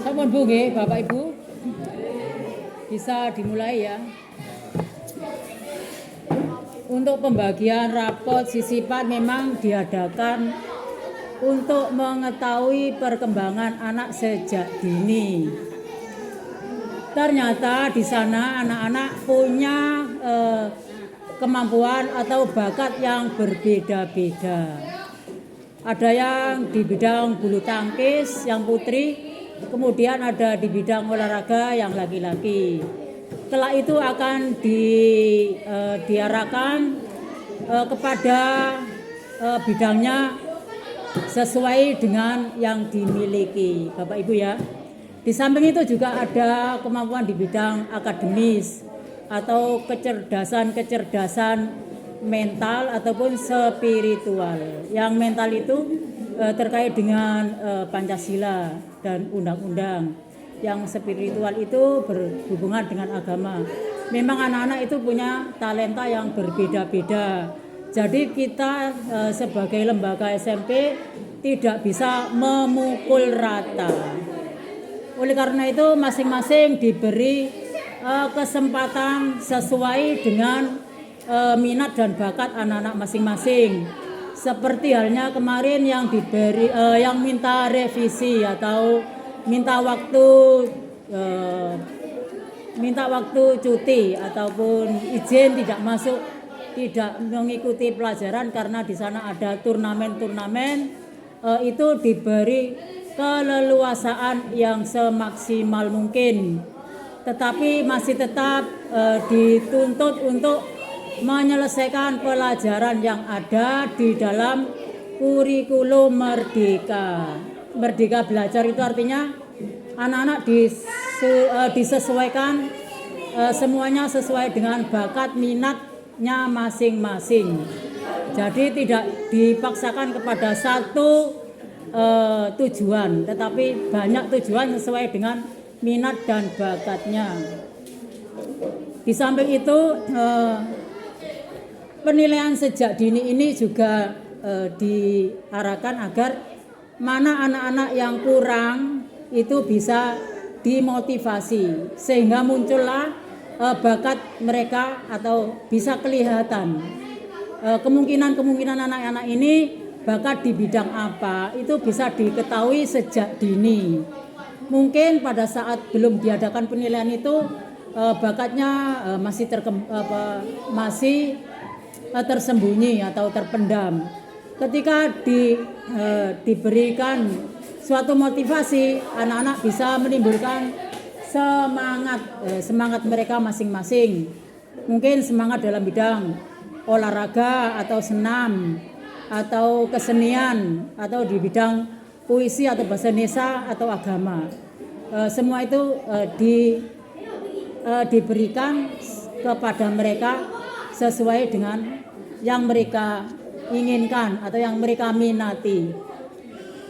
Sampun Bu nggih, Bapak Ibu. Bisa dimulai ya. Untuk pembagian rapot sisipan memang diadakan untuk mengetahui perkembangan anak sejak dini. Ternyata di sana anak-anak punya kemampuan atau bakat yang berbeda-beda. Ada yang di bidang bulu tangkis yang putri, kemudian ada di bidang olahraga yang laki-laki. Setelah itu akan diarahkan kepada bidangnya sesuai dengan yang dimiliki, Bapak Ibu ya. Di samping itu juga ada kemampuan di bidang akademis atau kecerdasan mental ataupun spiritual. Yang mental itu terkait dengan Pancasila dan undang-undang. Yang spiritual itu berhubungan dengan agama. Memang anak-anak itu punya talenta yang berbeda-beda. Jadi kita sebagai lembaga SMP tidak bisa memukul rata. Oleh karena itu masing-masing diberi kesempatan sesuai dengan minat dan bakat anak-anak masing-masing. Seperti halnya kemarin yang diberi yang minta revisi atau minta waktu cuti ataupun izin tidak mengikuti pelajaran karena di sana ada turnamen itu diberi keleluasaan yang semaksimal mungkin, tetapi masih tetap dituntut untuk menyelesaikan pelajaran yang ada di dalam kurikulum Merdeka. Merdeka belajar itu artinya anak-anak disesuaikan semuanya sesuai dengan bakat minatnya masing-masing. Jadi tidak dipaksakan kepada satu tujuan, tetapi banyak tujuan sesuai dengan minat dan bakatnya. Di samping itu penilaian sejak dini ini juga diarahkan agar mana anak-anak yang kurang itu bisa dimotivasi sehingga muncullah bakat mereka atau bisa kelihatan kemungkinan anak-anak ini bakat di bidang apa itu bisa diketahui sejak dini. Mungkin pada saat belum diadakan penilaian itu bakatnya masih tersembunyi atau terpendam. Ketika diberikan suatu motivasi, anak-anak bisa menimbulkan semangat mereka masing-masing. Mungkin semangat dalam bidang olahraga atau senam atau kesenian atau di bidang puisi atau bahasa Indonesia atau agama. Semua itu diberikan kepada mereka sesuai dengan yang mereka inginkan atau yang mereka minati.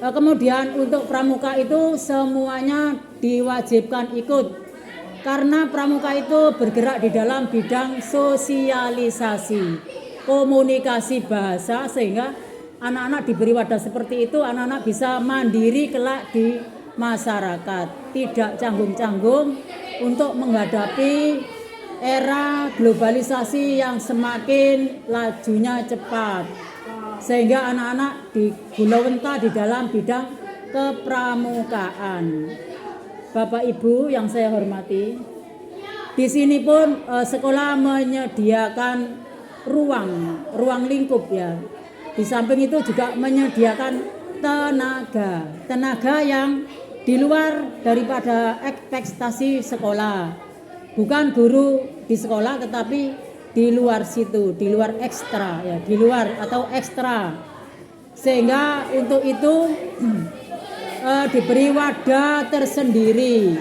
Kemudian untuk pramuka itu semuanya diwajibkan ikut karena pramuka itu bergerak di dalam bidang sosialisasi, komunikasi bahasa, sehingga anak-anak diberi wadah seperti itu, anak-anak bisa mandiri kelak di masyarakat, tidak canggung-canggung untuk menghadapi era globalisasi yang semakin lajunya cepat, sehingga anak-anak digulawenta di dalam bidang kepramukaan. Bapak Ibu yang saya hormati, di sini pun sekolah menyediakan ruang lingkup ya. Di samping itu juga menyediakan tenaga yang di luar daripada ekspektasi sekolah. Bukan guru di sekolah tetapi di luar situ, di luar ekstra ya, di luar atau ekstra. Sehingga untuk itu diberi wadah tersendiri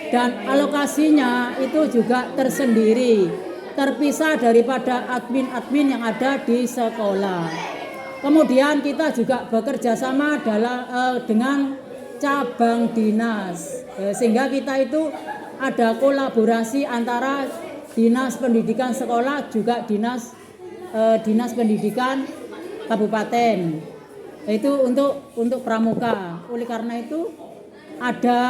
dan alokasinya itu juga tersendiri, terpisah daripada admin-admin yang ada di sekolah. Kemudian kita juga bekerja sama dengan cabang dinas, sehingga kita itu ada kolaborasi antara dinas pendidikan sekolah juga dinas pendidikan kabupaten. Itu untuk pramuka. Oleh karena itu ada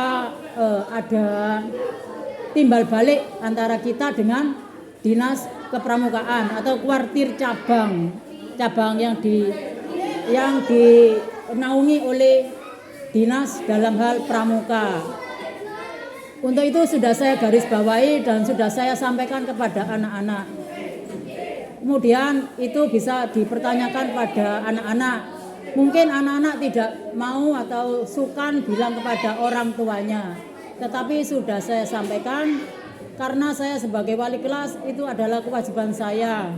timbal balik antara kita dengan dinas kepramukaan atau kuartir cabang yang dinaungi oleh dinas dalam hal pramuka. Untuk itu sudah saya garis bawahi dan sudah saya sampaikan kepada anak-anak. Kemudian itu bisa dipertanyakan pada anak-anak. Mungkin anak-anak tidak mau atau sukar bilang kepada orang tuanya. Tetapi sudah saya sampaikan karena saya sebagai wali kelas itu adalah kewajiban saya.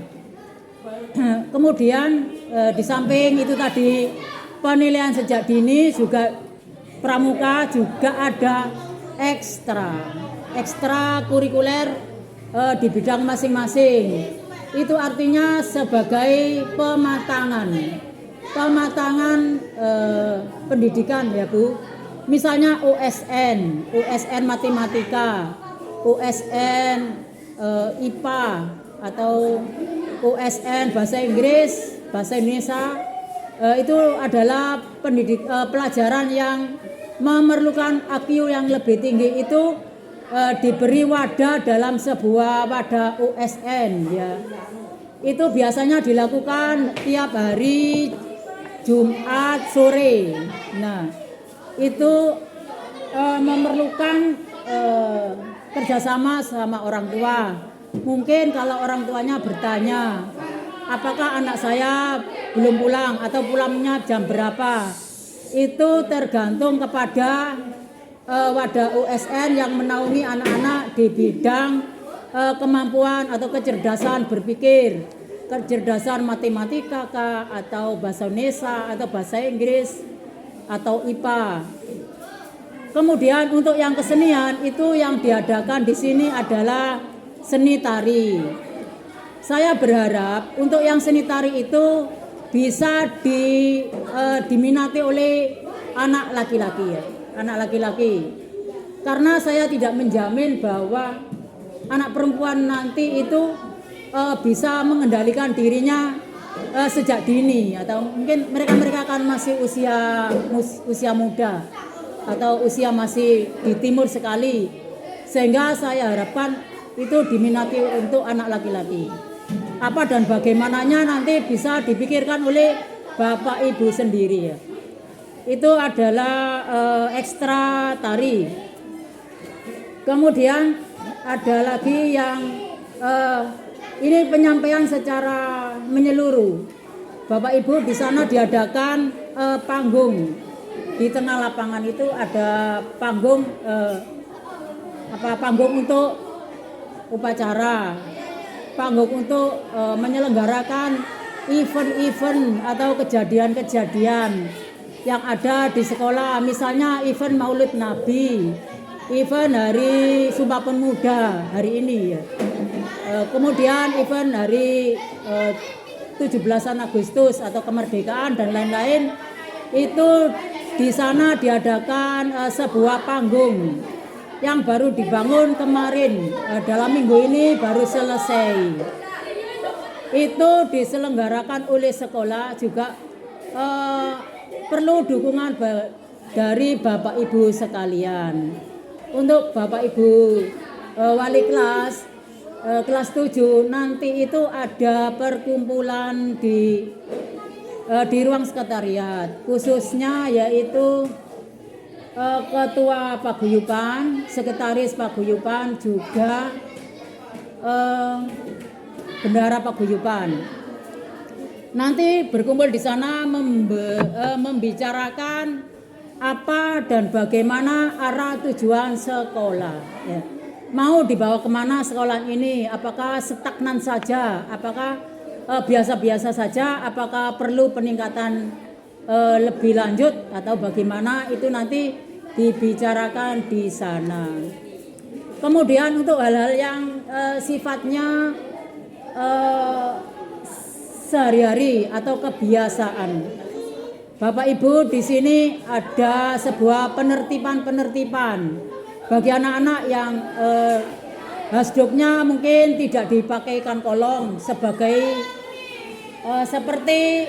Kemudian di samping itu tadi penilaian sejak dini juga pramuka juga ada ekstra kurikuler di bidang masing-masing. Itu artinya sebagai pematangan pendidikan ya Bu. Misalnya USN matematika, USN IPA atau USN bahasa Inggris, bahasa Indonesia, itu adalah pelajaran yang memerlukan IQ yang lebih tinggi. Itu diberi wadah dalam sebuah wadah USN ya. Itu biasanya dilakukan tiap hari Jumat sore. Nah, itu memerlukan kerjasama sama orang tua. Mungkin kalau orang tuanya bertanya, apakah anak saya belum pulang atau pulangnya jam berapa? Itu tergantung kepada wadah USN yang menaungi anak-anak di bidang kemampuan atau kecerdasan berpikir, kecerdasan matematika kah, atau bahasa Indonesia atau bahasa Inggris atau IPA. Kemudian untuk yang kesenian itu yang diadakan di sini adalah seni tari. Saya berharap untuk yang seni tari itu bisa diminati oleh anak laki-laki ya, anak laki-laki. Karena saya tidak menjamin bahwa anak perempuan nanti itu bisa mengendalikan dirinya sejak dini, atau mungkin mereka akan masih usia muda atau usia masih di timur sekali, sehingga saya harapkan itu diminati untuk anak laki-laki. Apa dan bagaimananya nanti bisa dipikirkan oleh bapak ibu sendiri ya. Itu adalah ekstra tari. Kemudian ada lagi yang ini penyampaian secara menyeluruh. Bapak Ibu di sana diadakan panggung. Di tengah lapangan itu ada panggung panggung untuk upacara, panggung untuk menyelenggarakan event-event atau kejadian-kejadian yang ada di sekolah. Misalnya event Maulid Nabi, event Hari Sumpah Pemuda hari ini ya. Kemudian event hari 17 Agustus atau kemerdekaan dan lain-lain. Itu di sana diadakan sebuah panggung yang baru dibangun kemarin, dalam minggu ini baru selesai. Itu diselenggarakan oleh sekolah juga, perlu dukungan dari Bapak Ibu sekalian. Untuk Bapak Ibu wali kelas kelas 7 nanti itu ada perkumpulan di ruang sekretariat, khususnya yaitu ketua paguyuban, sekretaris paguyuban, juga bendahara paguyuban. Nanti berkumpul di sana membicarakan apa dan bagaimana arah tujuan sekolah ya. Mau dibawa kemana sekolah ini? Apakah stagnan saja? Apakah biasa-biasa saja? Apakah perlu peningkatan lebih lanjut atau bagaimana? Itu nanti dibicarakan di sana. Kemudian untuk hal-hal yang sifatnya sehari-hari atau kebiasaan, Bapak Ibu di sini ada sebuah penertiban bagi anak-anak yang hasduknya mungkin tidak dipakaikan kolong sebagai seperti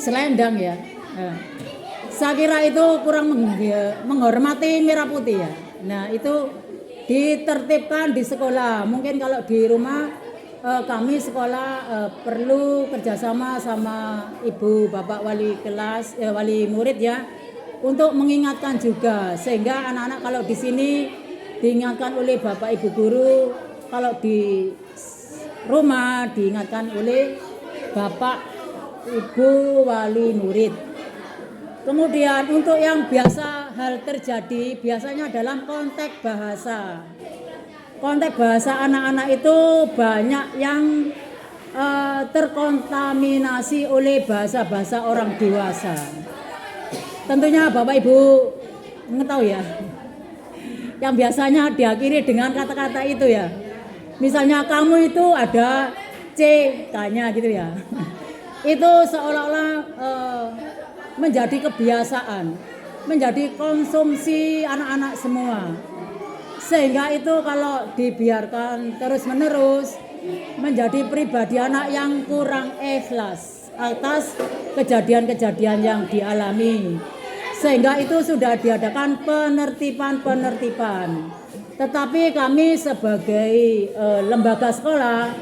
selendang ya. Nah, saya kira itu kurang menghormati merah putih ya. Nah itu ditertibkan di sekolah. Mungkin kalau di rumah kami sekolah perlu kerjasama sama ibu bapak wali kelas, wali murid ya, untuk mengingatkan juga sehingga anak-anak kalau di sini diingatkan oleh bapak ibu guru, kalau di rumah diingatkan oleh bapak ibu wali murid. Kemudian untuk yang biasa hal terjadi biasanya dalam konteks bahasa. Konteks bahasa anak-anak itu banyak yang terkontaminasi oleh bahasa-bahasa orang dewasa. Tentunya Bapak Ibu mengetahui ya, yang biasanya diakhiri dengan kata-kata itu ya. Misalnya kamu itu ada C-nya gitu ya. Itu seolah-olah menjadi kebiasaan, menjadi konsumsi anak-anak semua. Sehingga itu kalau dibiarkan terus-menerus menjadi pribadi anak yang kurang ikhlas atas kejadian-kejadian yang dialami. Sehingga itu sudah diadakan penertiban. Tetapi kami sebagai lembaga sekolah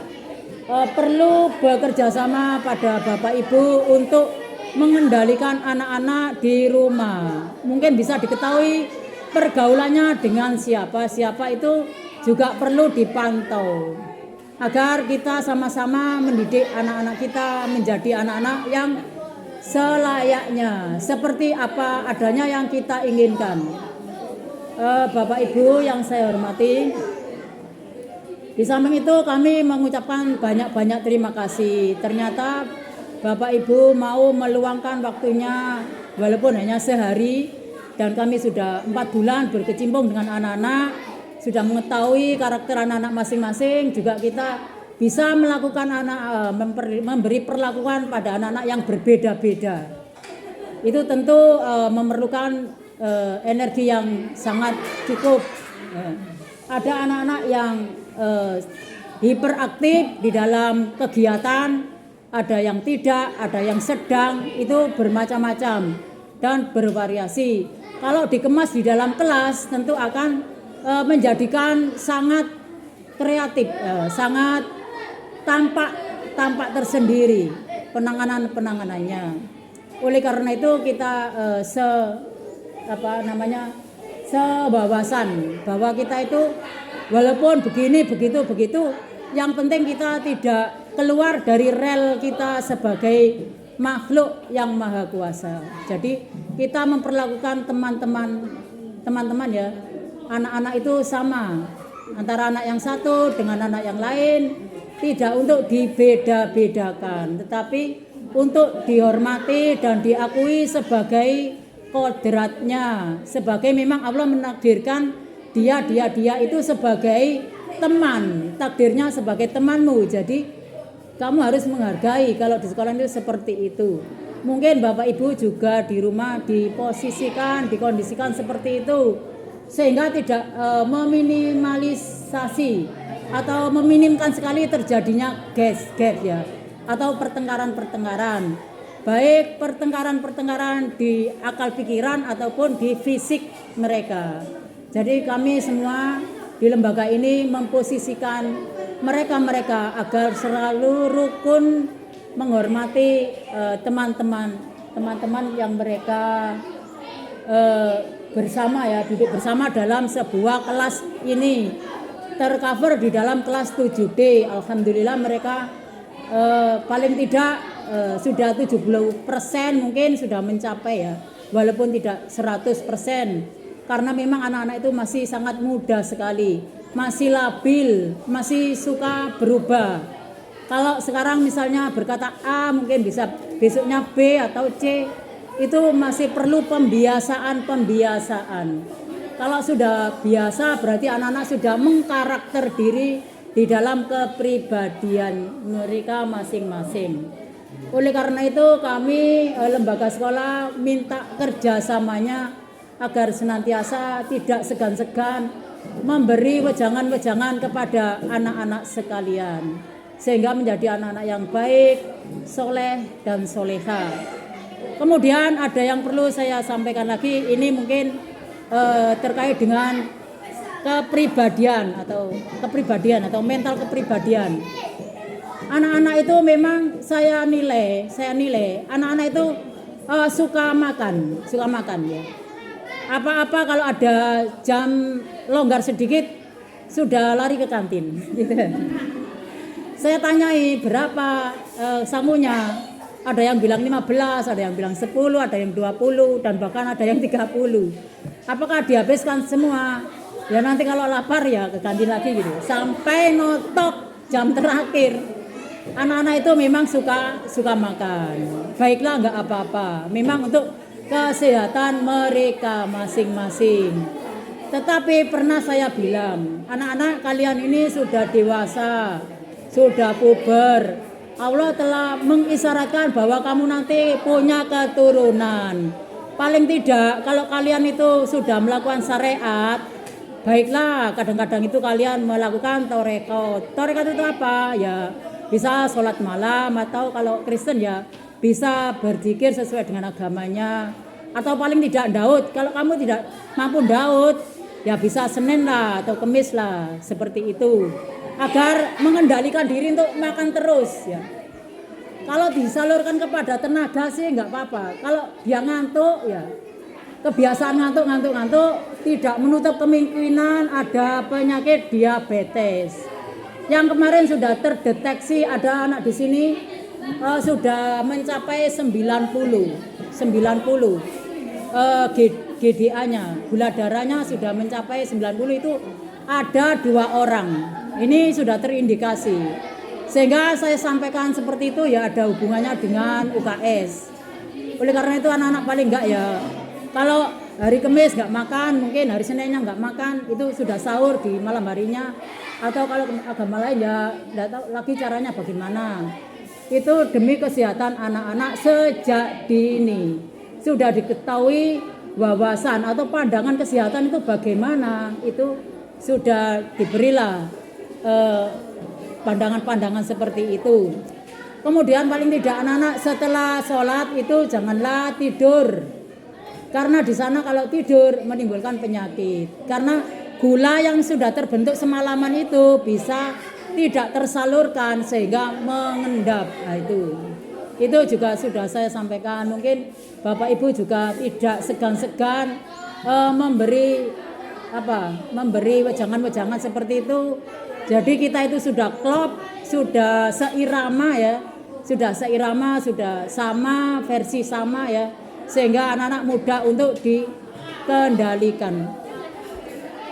perlu bekerja sama pada Bapak Ibu untuk mengendalikan anak-anak di rumah. Mungkin bisa diketahui pergaulannya dengan siapa itu juga perlu dipantau agar kita sama-sama mendidik anak-anak kita menjadi anak-anak yang selayaknya seperti apa adanya yang kita inginkan. Bapak Ibu yang saya hormati, di samping itu kami mengucapkan banyak-banyak terima kasih. Ternyata Bapak Ibu mau meluangkan waktunya walaupun hanya sehari, dan kami sudah 4 bulan berkecimpung dengan anak-anak, sudah mengetahui karakter anak-anak masing-masing, juga kita bisa melakukan memberi perlakuan pada anak-anak yang berbeda-beda. Itu tentu memerlukan energi yang sangat cukup. Ada anak-anak yang hiperaktif di dalam kegiatan, ada yang tidak, ada yang sedang, itu bermacam-macam dan bervariasi. Kalau dikemas di dalam kelas tentu akan menjadikan sangat kreatif, sangat tampak tersendiri penanganannya. Oleh karena itu kita sewawasan bahwa kita itu walaupun begini begitu, yang penting kita tidak keluar dari rel kita sebagai makhluk yang maha kuasa. Jadi kita memperlakukan teman-teman ya, anak-anak itu sama antara anak yang satu dengan anak yang lain, tidak untuk dibeda-bedakan, tetapi untuk dihormati dan diakui sebagai kodratnya, sebagai memang Allah menakdirkan dia itu sebagai teman, takdirnya sebagai temanmu. Jadi kamu harus menghargai. Kalau di sekolah itu seperti itu. Mungkin Bapak Ibu juga di rumah dikondisikan seperti itu, sehingga tidak meminimalisasi atau meminimkan sekali terjadinya gap ya, atau pertengkaran. Baik pertengkaran di akal pikiran ataupun di fisik mereka. Jadi kami semua di lembaga ini memposisikan mereka agar selalu rukun menghormati teman-teman yang mereka bersama ya, duduk bersama dalam sebuah kelas ini, tercover di dalam kelas 7D. Alhamdulillah mereka paling tidak sudah 70% mungkin sudah mencapai ya, walaupun tidak 100%, karena memang anak-anak itu masih sangat muda sekali, masih labil, masih suka berubah. Kalau sekarang misalnya berkata A, mungkin bisa besoknya B atau C. Itu masih perlu pembiasaan. Kalau sudah biasa berarti anak-anak sudah mengkarakter diri di dalam kepribadian mereka masing-masing. Oleh karena itu kami lembaga sekolah minta kerjasamanya agar senantiasa tidak segan-segan memberi wejangan-wejangan kepada anak-anak sekalian, sehingga menjadi anak-anak yang baik, soleh dan soleha. Kemudian ada yang perlu saya sampaikan lagi, ini mungkin terkait dengan kepribadian atau mental kepribadian. Anak-anak itu memang saya nilai anak-anak itu suka makan ya. Apa-apa kalau ada jam longgar sedikit sudah lari ke kantin gitu. Saya tanyai berapa sangunya, ada yang bilang 15, ada yang bilang 10, ada yang 20 dan bahkan ada yang 30. Apakah dihabiskan semua? Ya nanti kalau lapar ya ke kantin lagi gitu. Sampai notok jam terakhir. Anak-anak itu memang suka makan. Baiklah, enggak apa-apa. Memang untuk kesehatan mereka masing-masing. Tetapi pernah saya bilang, anak-anak kalian ini sudah dewasa, sudah puber. Allah telah mengisyaratkan bahwa kamu nanti punya keturunan. Paling tidak kalau kalian itu sudah melakukan syariat, baiklah kadang-kadang itu kalian melakukan torekot. Torekot itu apa? Ya bisa sholat malam, atau kalau Kristen ya bisa berzikir sesuai dengan agamanya, atau paling tidak Daud. Kalau kamu tidak mampu Daud, ya bisa Senin lah atau Kemis lah, seperti itu, agar mengendalikan diri untuk makan terus ya. Kalau disalurkan kepada tenaga sih nggak apa-apa. Kalau dia ngantuk ya, kebiasaan ngantuk tidak menutup kemungkinan ada penyakit diabetes. Yang kemarin sudah terdeteksi ada anak di sini sudah mencapai 90 GDA-nya, gula darahnya sudah mencapai 90, itu ada 2 orang. Ini sudah terindikasi. Sehingga saya sampaikan seperti itu ya, ada hubungannya dengan UKS. Oleh karena itu anak-anak paling enggak ya, kalau hari Kamis enggak makan, mungkin hari Seninnya enggak makan, itu sudah sahur di malam harinya. Atau kalau agama lain ya enggak tahu lagi caranya bagaimana. Itu demi kesehatan anak-anak sejak dini. Sudah diketahui wawasan atau pandangan kesehatan itu bagaimana, itu sudah diberilah pandangan-pandangan seperti itu. Kemudian paling tidak anak-anak setelah sholat itu janganlah tidur, karena di sana kalau tidur menimbulkan penyakit, karena gula yang sudah terbentuk semalaman itu bisa tidak tersalurkan sehingga mengendap. Nah, itu juga sudah saya sampaikan. Mungkin Bapak Ibu juga tidak segan-segan memberi wejangan-wejangan seperti itu. Jadi kita itu sudah klop, sudah seirama ya, sudah sama, versi sama ya, sehingga anak-anak mudah untuk dikendalikan.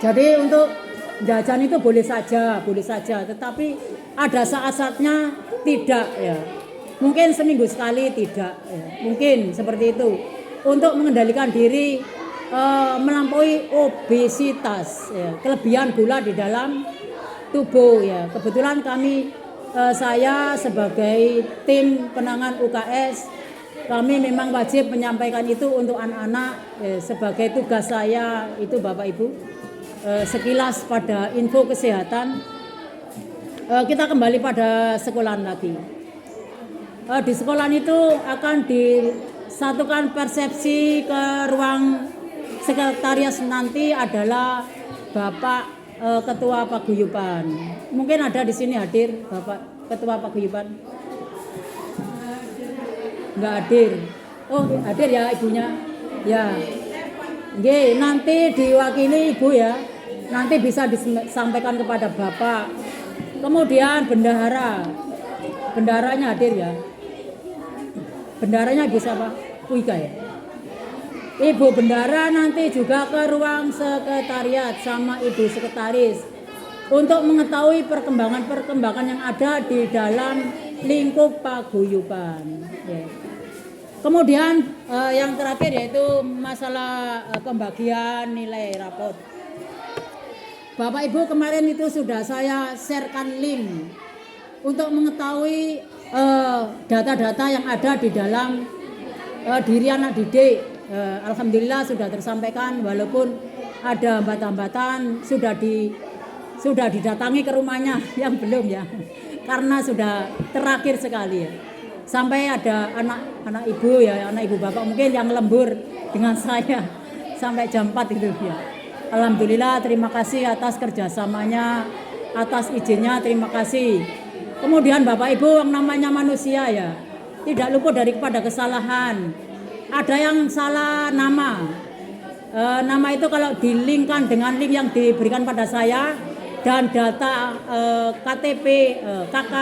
Jadi untuk jajan itu boleh saja, tetapi ada saat-saatnya tidak ya. Mungkin seminggu sekali tidak ya. Mungkin seperti itu. Untuk mengendalikan diri melampaui obesitas ya, kelebihan gula di dalam tubuh ya. Kebetulan saya sebagai tim penanganan UKS, kami memang wajib menyampaikan itu untuk anak-anak sebagai tugas saya itu Bapak Ibu. Sekilas pada info kesehatan. Kita kembali pada sekolahan lagi. Di sekolahan itu akan disatukan persepsi ke ruang sekretariat nanti adalah Bapak Ketua Paguyuban. Mungkin ada di sini hadir Bapak Ketua Paguyuban? Enggak hadir. Oh, hadir ya ibunya. Ya. Nggih, nanti diwakili Ibu ya. Nanti bisa disampaikan kepada Bapak. Kemudian bendaharanya hadir ya. Bendaharanya Ibu siapa? Puika ya. Ibu bendara nanti juga ke ruang sekretariat sama Ibu sekretaris untuk mengetahui perkembangan yang ada di dalam lingkup paguyuban. Ya. Kemudian yang terakhir yaitu masalah pembagian nilai rapot. Bapak Ibu kemarin itu sudah saya sharekan link untuk mengetahui data-data yang ada di dalam diri anak didik. Alhamdulillah sudah tersampaikan, walaupun ada hambatan-hambatan sudah didatangi ke rumahnya yang belum ya, karena sudah terakhir sekali ya. sampai ada anak ibu ya, anak ibu bapak mungkin yang lembur dengan saya sampai jam 4 itu ya. Alhamdulillah, terima kasih atas kerjasamanya, atas izinnya, terima kasih. Kemudian Bapak Ibu, yang namanya manusia ya, tidak luput daripada kesalahan. Ada yang salah nama. Nama itu kalau dilingkan dengan link yang diberikan pada saya dan data KTP KK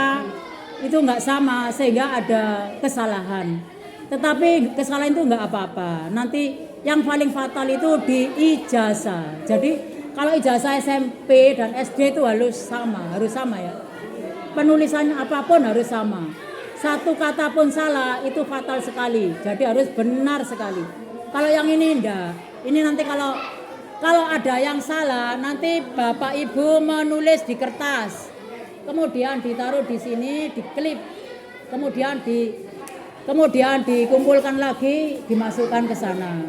itu nggak sama sehingga ada kesalahan. Tetapi kesalahan itu nggak apa-apa. Nanti yang paling fatal itu di ijazah. Jadi kalau ijazah SMP dan SD itu harus sama ya. Penulisannya apapun harus sama. Satu kata pun salah itu fatal sekali. Jadi harus benar sekali. Kalau yang ini enggak. Ini nanti kalau ada yang salah, nanti Bapak Ibu menulis di kertas. Kemudian ditaruh di sini, diklip. Kemudian dikumpulkan lagi, dimasukkan ke sana.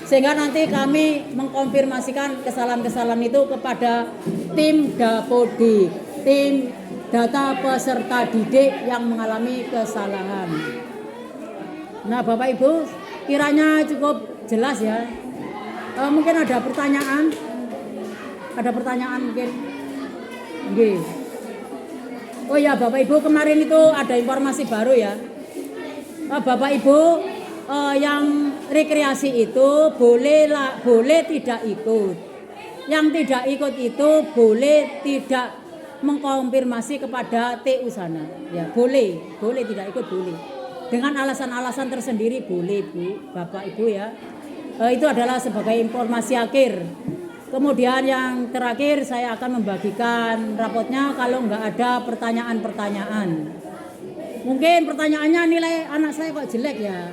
Sehingga nanti kami mengkonfirmasikan kesalahan-kesalahan itu kepada tim Dapodi, tim data peserta didik yang mengalami kesalahan. Nah, Bapak Ibu, kiranya cukup jelas ya. Mungkin ada pertanyaan? Ada pertanyaan mungkin? Nggih. Oh ya, Bapak Ibu, kemarin itu ada informasi baru ya. Bapak Ibu yang rekreasi itu boleh tidak ikut. Yang tidak ikut itu boleh tidak mengkonfirmasi kepada TU sana. Ya, boleh tidak ikut boleh. Dengan alasan-alasan tersendiri boleh Bu, Bapak Ibu ya. Itu adalah sebagai informasi akhir. Kemudian yang terakhir saya akan membagikan rapotnya kalau nggak ada pertanyaan-pertanyaan. Mungkin pertanyaannya nilai anak saya kok jelek ya.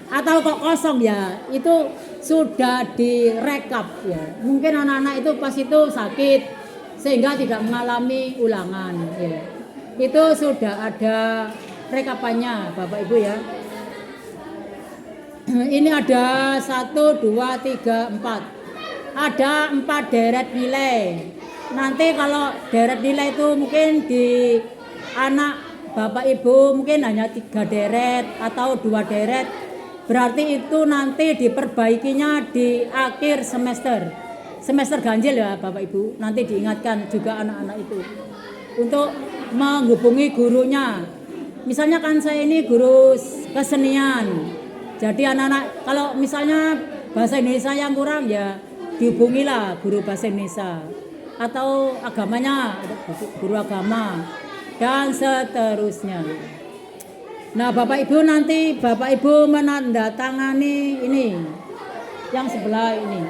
Atau kok kosong ya, itu sudah direkap ya. Mungkin anak-anak itu pas itu sakit sehingga tidak mengalami ulangan ya. Itu sudah ada rekapannya Bapak Ibu ya. Ini ada 1, 2, 3, 4. Ada 4 deret nilai. Nanti kalau deret nilai itu mungkin di anak Bapak Ibu mungkin hanya 3 deret atau 2 deret. Berarti itu nanti diperbaikinya di akhir semester. Semester ganjil ya Bapak Ibu. Nanti diingatkan juga anak-anak itu untuk menghubungi gurunya. Misalnya kan saya ini guru kesenian. Jadi anak-anak kalau misalnya bahasa Indonesia yang kurang ya dihubungilah guru bahasa Indonesia atau agamanya, guru agama dan seterusnya. Nah, Bapak Ibu nanti Bapak Ibu menandatangani ini yang sebelah ini.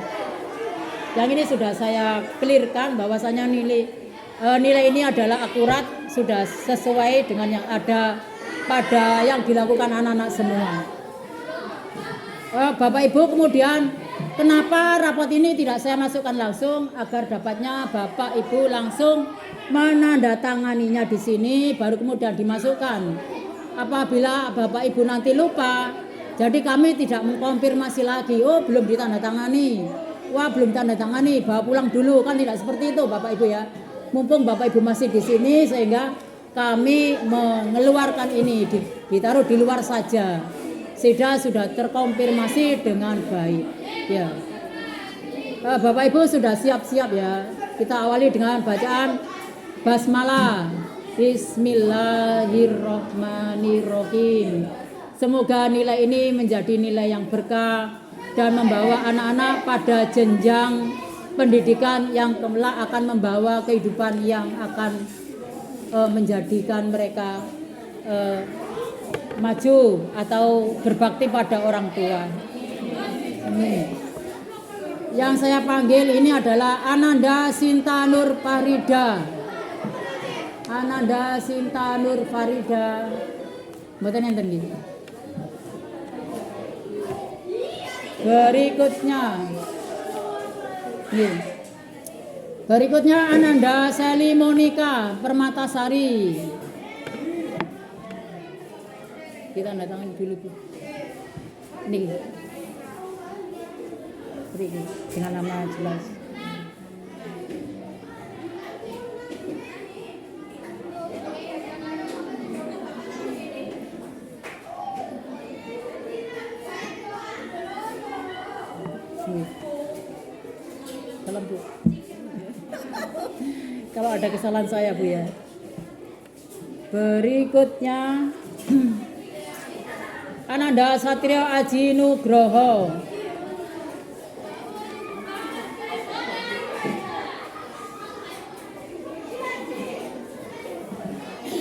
Yang ini sudah saya clearkan bahwasanya nilai ini adalah akurat, sudah sesuai dengan yang ada pada yang dilakukan anak-anak semua. Bapak Ibu kemudian kenapa rapot ini tidak saya masukkan langsung agar dapatnya Bapak Ibu langsung menandatanganinya di sini baru kemudian dimasukkan. Apabila Bapak Ibu nanti lupa, jadi kami tidak mengkonfirmasi lagi. Oh belum ditandatangani, wah belum tandatangani, bawa pulang dulu kan tidak seperti itu Bapak Ibu ya. Mumpung Bapak Ibu masih di sini sehingga kami mengeluarkan ini ditaruh di luar saja. Sudah terkonfirmasi dengan baik ya. Bapak Ibu sudah siap-siap ya. Kita awali dengan bacaan basmalah. Bismillahirrahmanirrahim. Semoga nilai ini menjadi nilai yang berkah dan membawa anak-anak pada jenjang pendidikan yang kelak akan membawa kehidupan yang akan menjadikan mereka maju atau berbakti pada orang tua. Yang saya panggil ini adalah Ananda Sinta Nur Farida. Ananda Sinta Nur Farida. Mboten enten nggih. Berikutnya Ananda Seli Monika Permatasari. Kita datangin dulu Bu. Nih. Dengan nama jelas. Nggih. Salam Bu. Kalau ada kesalahan saya Bu ya. Berikutnya Ananda Satrio Aji Nugroho.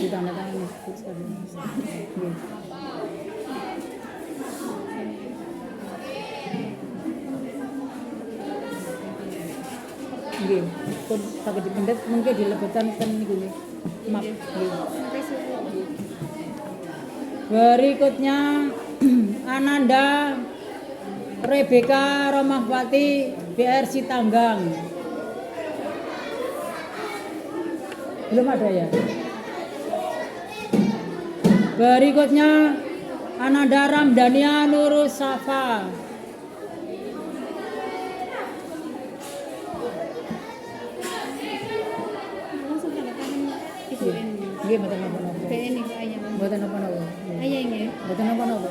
Ditandatangani. Nggih. Nggih, pun saged dipendet mungkin dilebetan ten niku nggih. Map nggih. Berikutnya Ananda Rebeka Romahwati BR Sitanggang. Belum ada ya? Berikutnya Ananda Ramdania Nurus Safa. Langsung tanda tangan Ibu Eni. Nggih, mboten napa-napa. BNI Pak Ayah. Mboten napa-napa. Ayah nggih. Mboten napa-napa.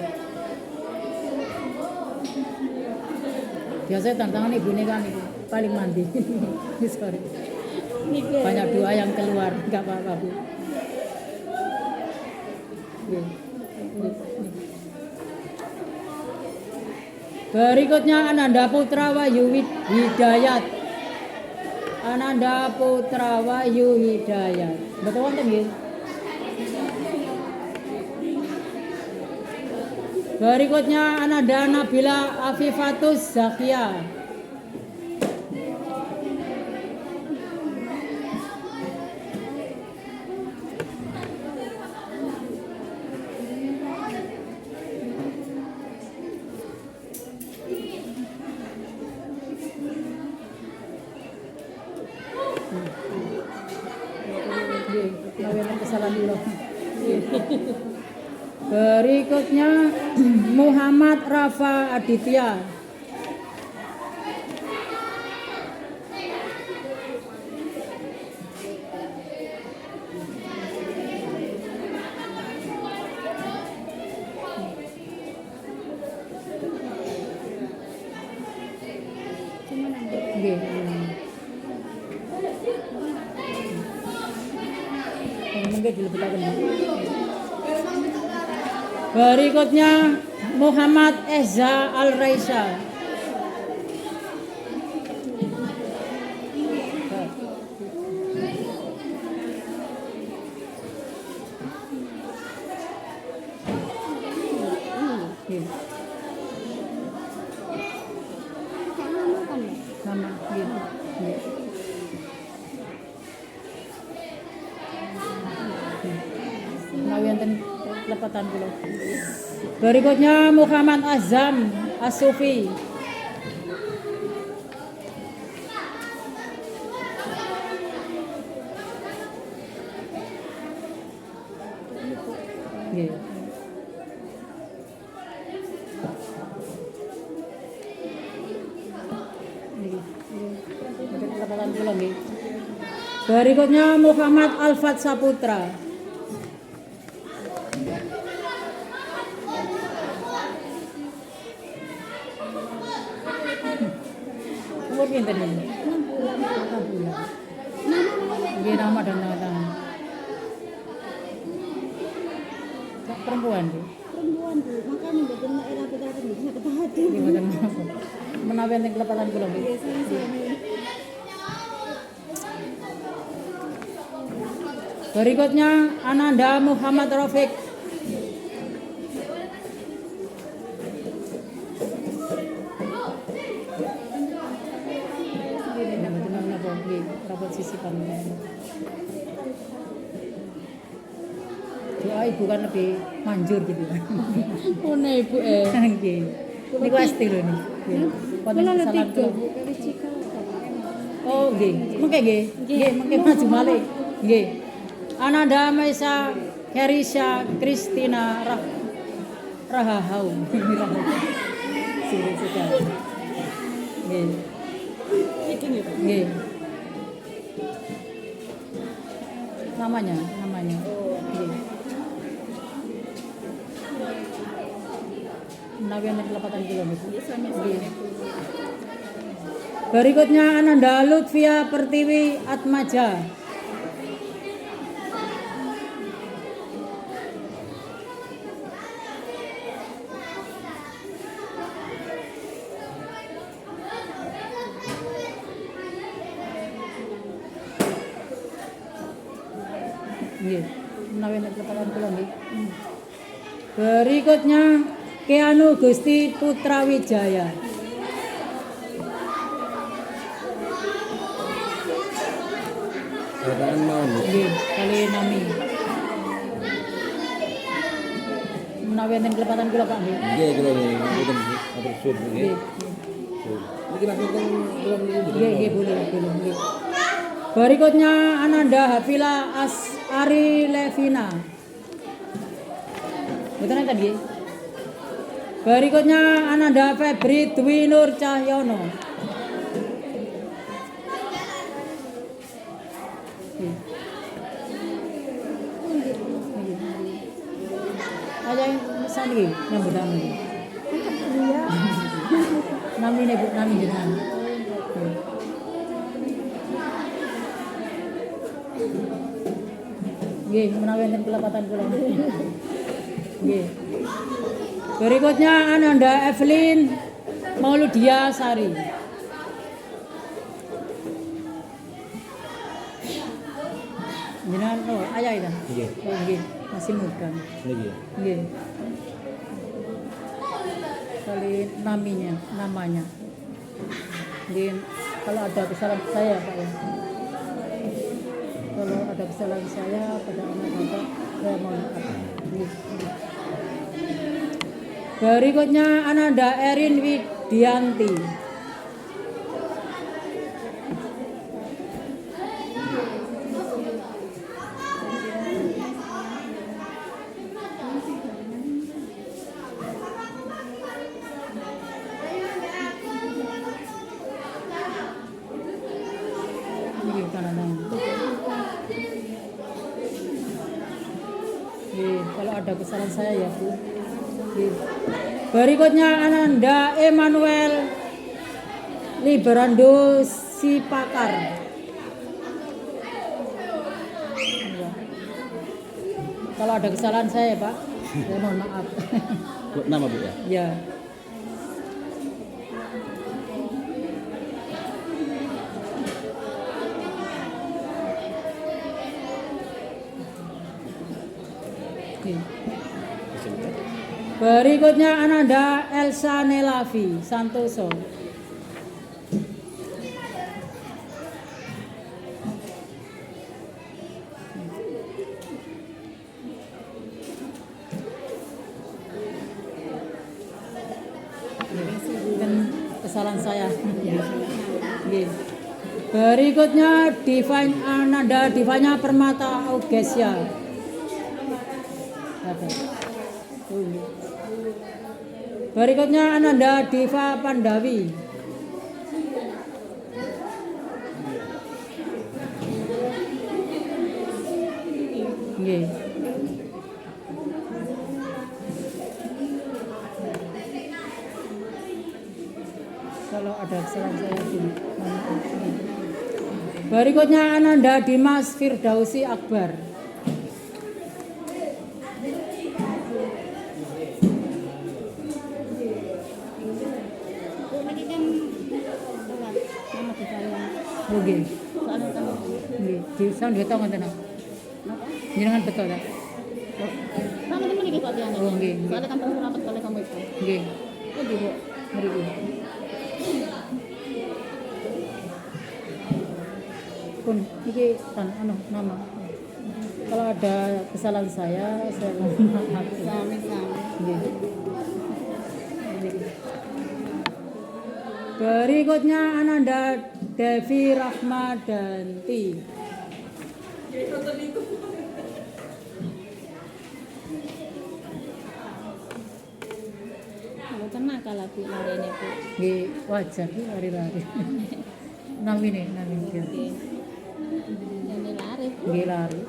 Biasanya tantangan ibu ini kan ibu paling mandi. Sorry. Banyak doa yang keluar, enggak apa-apa Bu. Nggih. Berikutnya Ananda Putra Wahyu Hidayat. Ananda Putra Wahyu Hidayat. Betul wonten nggih? Berikutnya Ananda Nabila Afifatus Zakia. Kesalahan dulu. Berikutnya Muhammad Rafa Aditya. Nggih. Mungkin dilebetaken. Berikutnya Muhammad Eza Al-Raisa. Sama gitu. Menawi wonten lepatan kula. Berikutnya Muhammad Azam As-Sufi. Nggih. Mungkin lepatan kula nggih. Berikutnya Muhammad Alfat Saputra. Umur pinten ini? 6 bulan. Nggih, nama dan tangan. Perempuan, Bu. Perempuan Bu, makanya mboten era kita bisa ketahati. Nggih, mboten napa. Menawi enten kelepatan kula, Bu. Berikutnya Ananda Muhammad Rafiq. Rapat sisipan. Doa ibu kan lebih manjur gitu. Oh nah Ibu Nggih. Niku asti lho niki. Wonten salam kula. Oh nggih. Mengke nggih. Nggih, mengke maju malih. Nggih. Ananda Maisa Herisha Kristina Rahahau. Sini sekali. Nggih. Nggih. Namanya. Nggih. menawi enten kelepatan kula niku. Nggih sami-sami Bu. Berikutnya Ananda Lutfia Pertiwi Atmaja. Nggih, menawi nek kelepatan kula nggih. Berikutnya Keanu Gusti Putra Wijaya. Kedatangan mau nih. Nggih, kali nami. Menawi enten kelepatan kula Pak nggih. Nggih kula nih, mboten atur sur nggih. Nggih. Niki langsung teng kula niku. Nggih, boleh nggih. Berikutnya Ananda Hafila Ari Levina. Betul tadi. Berikutnya Ananda Febri Dwi Nur Cahyono. Aja yang pesan iki nyambut nami. Iya. Nami ne Bu, nami jenengan. Nggih, menawi enten kelepatan kula. Nggih. Berikutnya Ananda Evelyn Mauludia Sari. Jenengan oh, ayah itu. Nggih. Oh, nggih, masih muda. Niki ya. Nggih. Kali namanya. Nggih, kalau ada kesalahan saya Pak ya. Kalau ada kesalahan saya pada anak bapak, saya mohon maaf. Nggih. Berikutnya Ananda Erin Widianti. Ini kanan. Kalau ada kesalahan saya ya Bu. Berikutnya Ananda Emmanuel Liberando Sipakar. Kalau ada kesalahan saya Pak, saya mohon maaf. Nama Bu ya. Ya. Oke. Berikutnya Ananda Elsa Nelavi Santoso. Dan kesalahan saya. Nggih. Berikutnya Divine Ananda Divanya Permata Augesia. Berikutnya Ananda Diva Pandawi. Nggih. Kalau ada kesalahan saya gini. Berikutnya Ananda Dimas Firdausi Akbar. Nggih. Nggih, disan dia tahu ngoten. Jenengan betul ta? Kamu temen iki kok diane. Oh, nggih. Soalnya kan pernah rapat oleh kamu itu. Nggih. Oh, di Bu. Mriki. Pun iki kan nama. Kalau ada kesalahan saya mohon maaf. Sami-sami. Nggih. Berikutnya Ananda Devi Rahmadanti. Kalau tenang kalau di lari ini Bu. Nggih, wajar ki lari-lari. Nami. Oke. Ini lari Bu. Nggih lari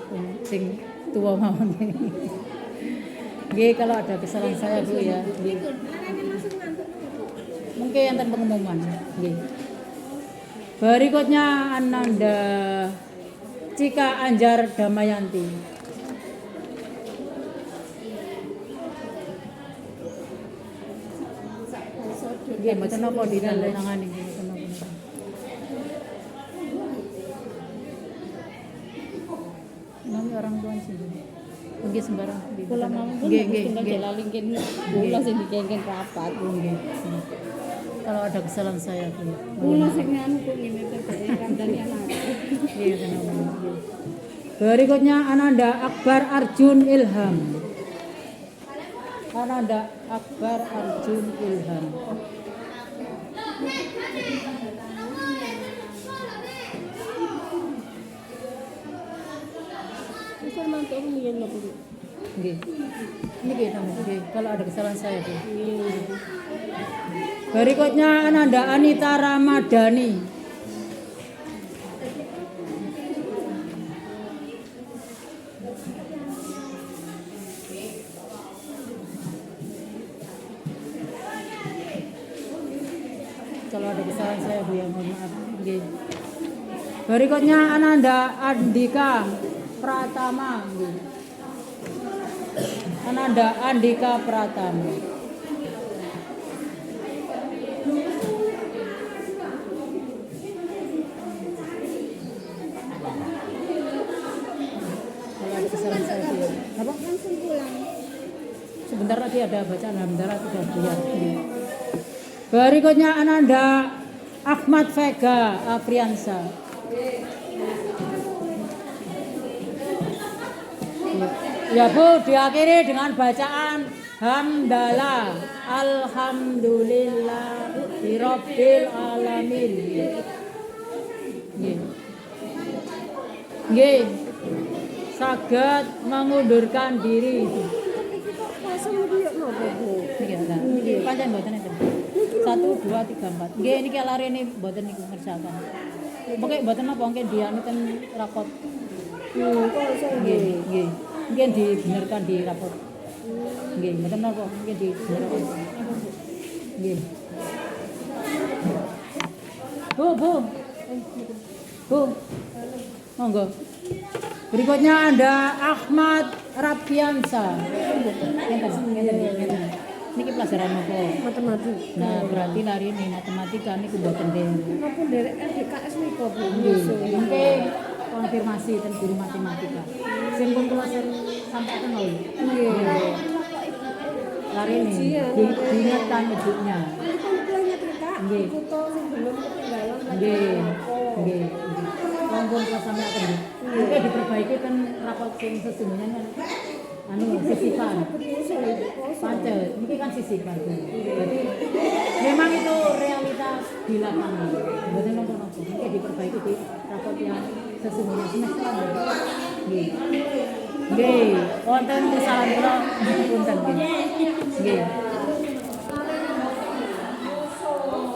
sing tuwa mawon. Nggih, kalau ada kesalahan saya Bu ya. Nggih. mengke enten pengumuman. Nggih. Berikutnya Ananda Cika Anjar Damayanti. Nggih, mboten napa ditandatangani nggih mboten napa. Nami orang tua sih. Nggih sembarang. Kula mau Nggih, nggih, tinggal nggih. jalalingkin kula sing dikengken rapat. Nggih. Kalau ada kesalahan saya Bu. Kula sing anu kok ngene PPE kandhane anak. Iya, kenapa? Berikutnya Ananda Akbar Arjun Ilham. Ananda Akbar Arjun Ilham. Bisa mantuk ngene lho, Bu. Nggih. Ini kita nggih. Kalau ada kesalahan saya Bu. Berikutnya Ananda Anita Ramadhani. Kalau ada kesalahan saya Bu ya mohon maaf. Nggih. Berikutnya Ananda Andika Pratama. Nggih. Ananda Andika Pratama. Kalau ada kesalahan saya Bu ya. Apa? Langsung pulang. Sebentar lagi ada bacaan Alhamdulillah sudah biar. Berikutnya Ananda Ahmad Vega Afriansa. Ya Bu, diakhiri dengan bacaan hamdalah alhamdulillah rabbil alamin. Nggih. Nggih. Saged mengundurkan diri. Langsung dia nopo, Bu. Niki ta. Niki pancen mboten enten. 1 2 3 4. Nggih niki larene mboten niku ngerjakan. Pokoke mboten napa nggih dianuten rapot. Kok iso Nggih, nggih. Nggih dibenerkan di rapot. Nggih, mboten napa nggih dibenerkan. Nggih. Bu, Bu. Bu. Monggo. Berikutnya ada Ahmad Rapiansa. Ngeten. Niki pelajaran apa? matematika. Nah, berarti lari ini matematika niku mboten den. Napa nderek RDKS niku, Bu? Mungkin konfirmasi tentang guru matematika. Sing pun kula sampaikan lho. Nggih. Lari ini diingatkan ibunya. Kan kula nyetrika. Nggih. Foto sing belum ketinggalan. Nggih. Nggih. Wong kula sampaikan nggih. Oke diperbaiki kan rapot sing sesungguhnya kan anu sisipan. Pancet, ini kan sisipan. Jadi memang itu realitas di lapangan. Bukan nopo-nopo. Ini diperbaiki di rapot yang sesungguhnya semester. Nggih. Nggih, wonten kesalahan kula punten nggih. Nggih.